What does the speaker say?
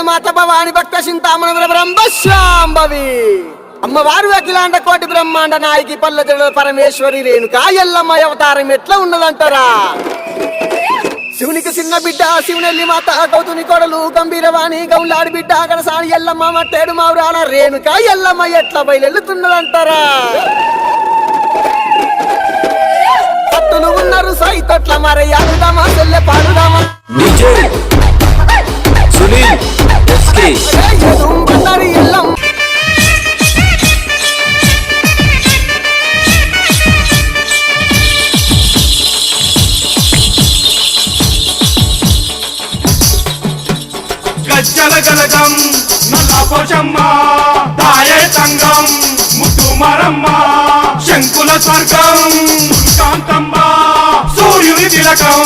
మాత భవాని భక్త చింతామణ బ్రహ్మశాంభవి అమ్మవారు అఖిలాండ కోటి బ్రహ్మాండ నాయకి పల్లె పరమేశ్వరి రేణుకా ఎల్లమ్మ అవతారం ఎట్లా ఉన్నదంటారా? శివునికి చిన్న బిడ్డ శివునెల్లి మాత కౌతుని కొడలు గంభీరవాణి గౌలాడి బిడ్డ కనసాని ఎల్లమ్మ మట్టేడు మావురాల రేణుకా ఎల్లమ్మ ఎట్లా బయలుతున్నదంటారా? పట్టులు ఉన్నారు సైతొట్ల మరి ఆడుదామా చెల్లె పాడుదామా ఎల్లమ్మ గజ్జల గలగం నల్ల పోషమ్మ దాయే తంగం ముద్దు మరమ్మ శంకుల స్వర్గం కాంతమ్మ సూర్యుని తిలకం